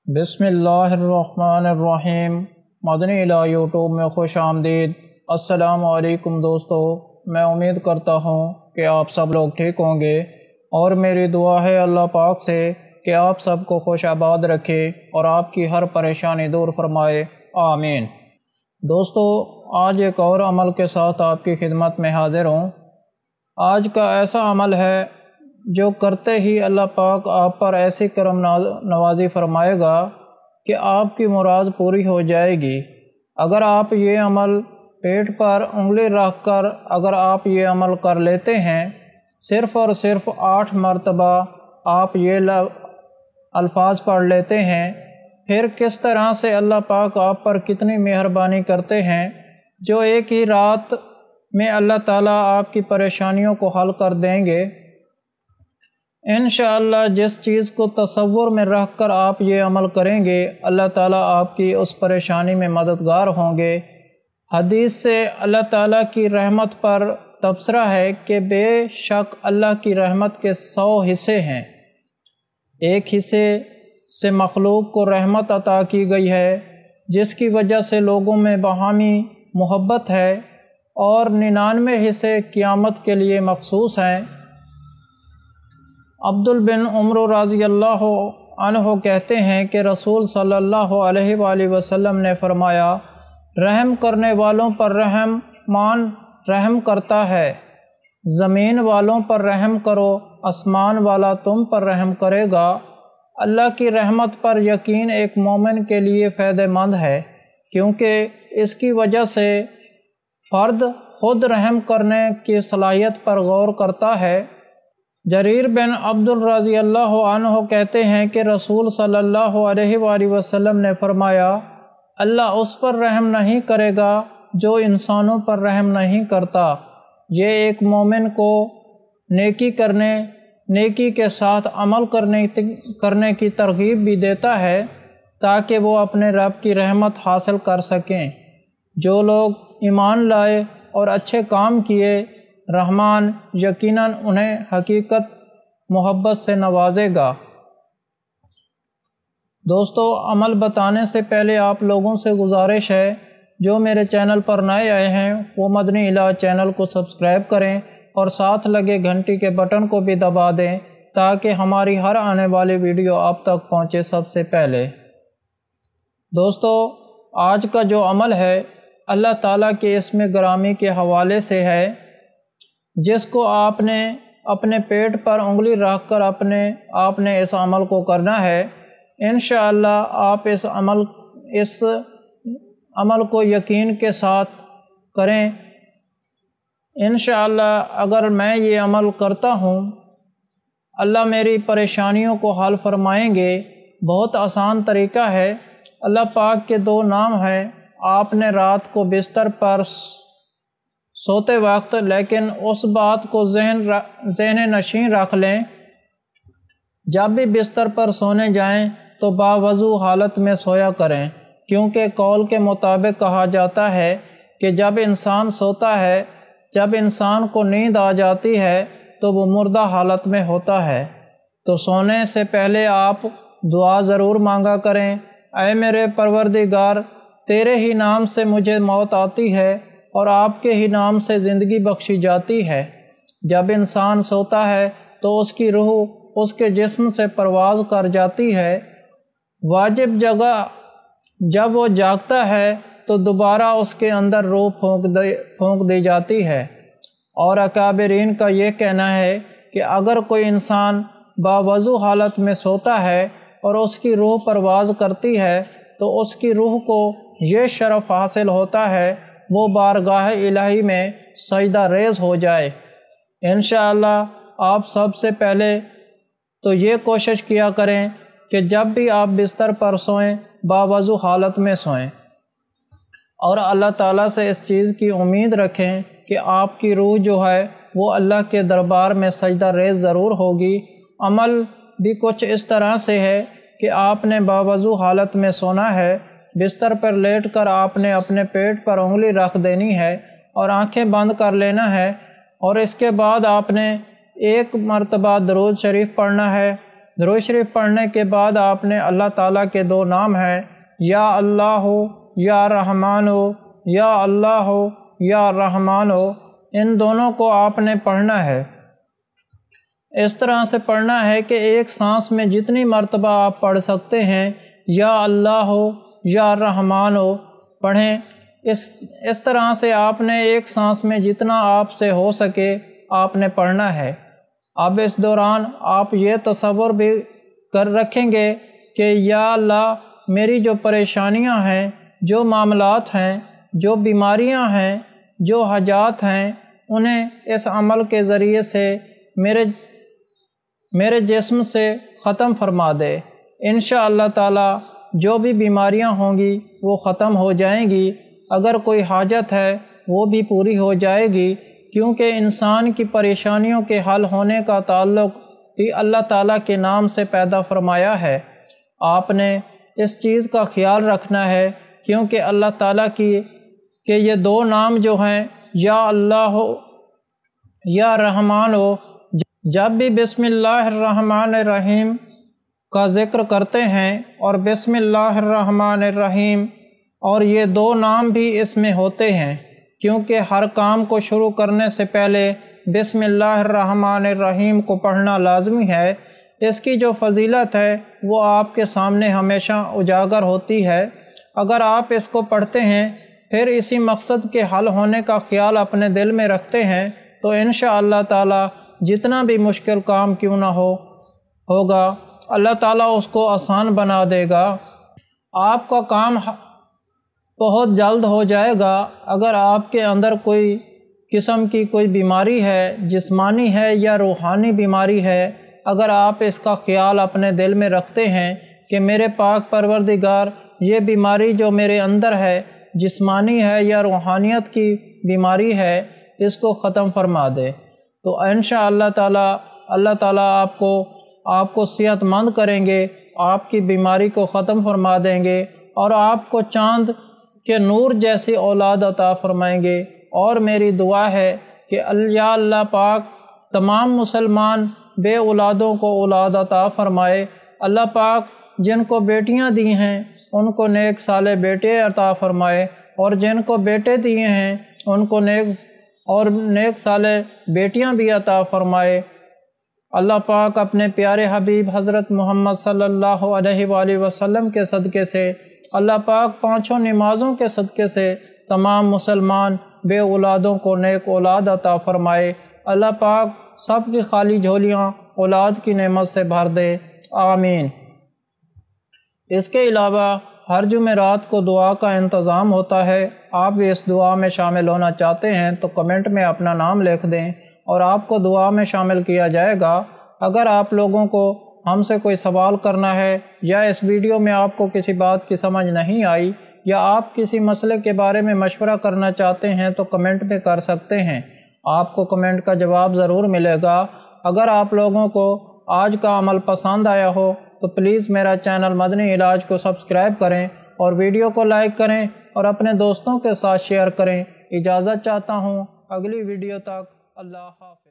بسم اللہ الرحمن الرحیم۔ مدنی الہ یوٹیوب میں خوش آمدید۔ السلام علیکم دوستو، میں امید کرتا ہوں کہ آپ سب لوگ ٹھیک ہوں گے، اور میری دعا ہے اللہ پاک سے کہ آپ سب کو خوش آباد رکھے اور آپ کی ہر پریشانی دور فرمائے، آمین۔ دوستو، آج ایک اور عمل کے ساتھ آپ کی خدمت میں حاضر ہوں۔ آج کا ایسا عمل ہے جو کرتے ہی اللہ پاک آپ پر ایسی کرم نوازی فرمائے گا کہ آپ کی مراد پوری ہو جائے گی۔ اگر آپ یہ عمل پیٹ پر انگلی رکھ کر اگر آپ یہ عمل کر لیتے ہیں، صرف اور صرف 8 مرتبہ آپ یہ الفاظ پڑھ لیتے ہیں، پھر کس طرح سے اللہ پاک آپ پر کتنی مہربانی کرتے ہیں، جو ایک ہی رات میں اللہ تعالیٰ آپ کی پریشانیوں کو حل کر دیں گے۔ انشاءاللہ جس چیز کو تصور میں رکھ کر آپ یہ عمل کریں گے، اللہ تعالیٰ آپ کی اس پریشانی میں مددگار ہوں گے۔ حدیث سے اللہ تعالیٰ کی رحمت پر تبصرہ ہے کہ بے شک اللہ کی رحمت کے 100 حصے ہیں۔ ایک حصے سے مخلوق کو رحمت عطا کی گئی ہے، جس کی وجہ سے لوگوں میں باہمی محبت ہے، اور 99 حصے قیامت کے لیے مخصوص ہیں۔ عبد بن عمر رضی اللہ عنہ کہتے ہیں کہ رسول صلی اللہ علیہ وآلہ وسلم نے فرمایا، رحم کرنے والوں پر رحمان رحم کرتا ہے، زمین والوں پر رحم کرو، آسمان والا تم پر رحم کرے گا۔ اللہ کی رحمت پر یقین ایک مومن کے لیے فائدہ مند ہے، کیونکہ اس کی وجہ سے فرد خود رحم کرنے کی صلاحیت پر غور کرتا ہے۔ جریر بن عبد رضی اللہ عنہ کہتے ہیں کہ رسول صلی اللہ علیہ وآلہ وسلم نے فرمایا، اللہ اس پر رحم نہیں کرے گا جو انسانوں پر رحم نہیں کرتا۔ یہ ایک مومن کو نیکی کے ساتھ عمل کرنے کی ترغیب بھی دیتا ہے، تاکہ وہ اپنے رب کی رحمت حاصل کر سکیں۔ جو لوگ ایمان لائے اور اچھے کام کیے، رحمان یقیناً انہیں حقیقت محبت سے نوازے گا۔ دوستو، عمل بتانے سے پہلے آپ لوگوں سے گزارش ہے، جو میرے چینل پر نئے آئے ہیں وہ مدنی الہ چینل کو سبسکرائب کریں اور ساتھ لگے گھنٹی کے بٹن کو بھی دبا دیں، تاکہ ہماری ہر آنے والی ویڈیو آپ تک پہنچے سب سے پہلے۔ دوستو، آج کا جو عمل ہے اللہ تعالیٰ کے اسم گرامی کے حوالے سے ہے، جس کو آپ نے اپنے پیٹ پر انگلی رکھ کر آپ نے اس عمل کو کرنا ہے۔ انشاءاللہ آپ اس عمل کو یقین کے ساتھ کریں۔ انشاءاللہ اگر میں یہ عمل کرتا ہوں، اللہ میری پریشانیوں کو حل فرمائیں گے۔ بہت آسان طریقہ ہے۔ اللہ پاک کے 2 نام ہیں۔ آپ نے رات کو بستر پر سوتے وقت لیکن اس بات کو ذہن نشین رکھ لیں، جب بھی بستر پر سونے جائیں تو باوضو حالت میں سویا کریں، کیونکہ قول کے مطابق کہا جاتا ہے کہ جب انسان سوتا ہے، جب انسان کو نیند آ جاتی ہے تو وہ مردہ حالت میں ہوتا ہے۔ تو سونے سے پہلے آپ دعا ضرور مانگا کریں، اے میرے پروردگار، تیرے ہی نام سے مجھے موت آتی ہے اور آپ کے ہی نام سے زندگی بخشی جاتی ہے۔ جب انسان سوتا ہے تو اس کی روح اس کے جسم سے پرواز کر جاتی ہے۔ واجب جگہ جب وہ جاگتا ہے تو دوبارہ اس کے اندر روح پھونک دی جاتی ہے۔ اور اکابرین کا یہ کہنا ہے کہ اگر کوئی انسان باوضو حالت میں سوتا ہے اور اس کی روح پرواز کرتی ہے تو اس کی روح کو یہ شرف حاصل ہوتا ہے، وہ بارگاہ الہی میں سجدہ ریز ہو جائے۔ انشاءاللہ آپ سب سے پہلے تو یہ کوشش کیا کریں کہ جب بھی آپ بستر پر سوئیں باوضو حالت میں سوئیں، اور اللہ تعالیٰ سے اس چیز کی امید رکھیں کہ آپ کی روح جو ہے وہ اللہ کے دربار میں سجدہ ریز ضرور ہوگی۔ عمل بھی کچھ اس طرح سے ہے کہ آپ نے باوضو حالت میں سونا ہے، بستر پر لیٹ کر آپ نے اپنے پیٹ پر انگلی رکھ دینی ہے اور آنکھیں بند کر لینا ہے، اور اس کے بعد آپ نے 1 مرتبہ درود شریف پڑھنا ہے، درود شریف پڑھنے کے بعد آپ نے اللہ تعالیٰ کے دو نام ہیں یا اللہ ہو یا رحمان ہو، یا اللہ ہو یا رحمان ہو، ان دونوں کو آپ نے پڑھنا ہے۔ اس طرح سے پڑھنا ہے کہ ایک سانس میں جتنی مرتبہ آپ پڑھ سکتے ہیں یا اللہ ہو یا رحمان ہو پڑھیں۔ اس طرح سے آپ نے ایک سانس میں جتنا آپ سے ہو سکے آپ نے پڑھنا ہے۔ اب اس دوران آپ یہ تصور بھی کر رکھیں گے کہ یا اللہ میری جو پریشانیاں ہیں، جو معاملات ہیں، جو بیماریاں ہیں، جو حاجات ہیں، انہیں اس عمل کے ذریعے سے میرے جسم سے ختم فرما دے۔ انشاءاللہ تعالی جو بھی بیماریاں ہوں گی وہ ختم ہو جائیں گی، اگر کوئی حاجت ہے وہ بھی پوری ہو جائے گی، کیونکہ انسان کی پریشانیوں کے حل ہونے کا تعلق بھی اللہ تعالیٰ کے نام سے پیدا فرمایا ہے۔ آپ نے اس چیز کا خیال رکھنا ہے، کیونکہ اللہ تعالیٰ کہ یہ دو نام جو ہیں یا اللہ ہو یا رحمان ہو، جب بھی بسم اللہ الرحمن الرحیم کا ذکر کرتے ہیں اور بسم اللہ الرحمن الرحیم، اور یہ دو نام بھی اس میں ہوتے ہیں، کیونکہ ہر کام کو شروع کرنے سے پہلے بسم اللہ الرحمن الرحیم کو پڑھنا لازمی ہے۔ اس کی جو فضیلت ہے وہ آپ کے سامنے ہمیشہ اجاگر ہوتی ہے۔ اگر آپ اس کو پڑھتے ہیں، پھر اسی مقصد کے حل ہونے کا خیال اپنے دل میں رکھتے ہیں، تو انشاءاللہ تعالی جتنا بھی مشکل کام کیوں نہ ہوگا اللہ تعالیٰ اس کو آسان بنا دے گا۔ آپ کا کام بہت جلد ہو جائے گا۔ اگر آپ کے اندر کوئی قسم کی کوئی بیماری ہے، جسمانی ہے یا روحانی بیماری ہے، اگر آپ اس کا خیال اپنے دل میں رکھتے ہیں کہ میرے پاک پروردگار یہ بیماری جو میرے اندر ہے، جسمانی ہے یا روحانیت کی بیماری ہے، اس کو ختم فرما دے، تو انشاءاللہ تعالی اللہ تعالیٰ آپ کو صحت مند کریں گے، آپ کی بیماری کو ختم فرما دیں گے، اور آپ کو چاند کے نور جیسی اولاد عطا فرمائیں گے۔ اور میری دعا ہے کہ یا اللہ پاک تمام مسلمان بے اولادوں کو اولاد عطا فرمائے۔ اللہ پاک جن کو بیٹیاں دی ہیں ان کو نیک صالح بیٹے عطا فرمائے، اور جن کو بیٹے دیے ہیں ان کو نیک صالح بیٹیاں بھی عطا فرمائے۔ اللہ پاک اپنے پیارے حبیب حضرت محمد صلی اللہ علیہ وآلہ وسلم کے صدقے سے، اللہ پاک پانچوں نمازوں کے صدقے سے تمام مسلمان بے اولادوں کو نیک اولاد عطا فرمائے۔ اللہ پاک سب کی خالی جھولیاں اولاد کی نعمت سے بھر دے، آمین۔ اس کے علاوہ ہر جمعرات کو دعا کا انتظام ہوتا ہے۔ آپ بھی اس دعا میں شامل ہونا چاہتے ہیں تو کمنٹ میں اپنا نام لکھ دیں اور آپ کو دعا میں شامل کیا جائے گا۔ اگر آپ لوگوں کو ہم سے کوئی سوال کرنا ہے، یا اس ویڈیو میں آپ کو کسی بات کی سمجھ نہیں آئی، یا آپ کسی مسئلے کے بارے میں مشورہ کرنا چاہتے ہیں تو کمنٹ میں کر سکتے ہیں، آپ کو کمنٹ کا جواب ضرور ملے گا۔ اگر آپ لوگوں کو آج کا عمل پسند آیا ہو تو پلیز میرا چینل مدنی علاج کو سبسکرائب کریں، اور ویڈیو کو لائک کریں اور اپنے دوستوں کے ساتھ شیئر کریں۔ اجازت چاہتا ہوں، اگلی ویڈیو تک اللہ حافظ۔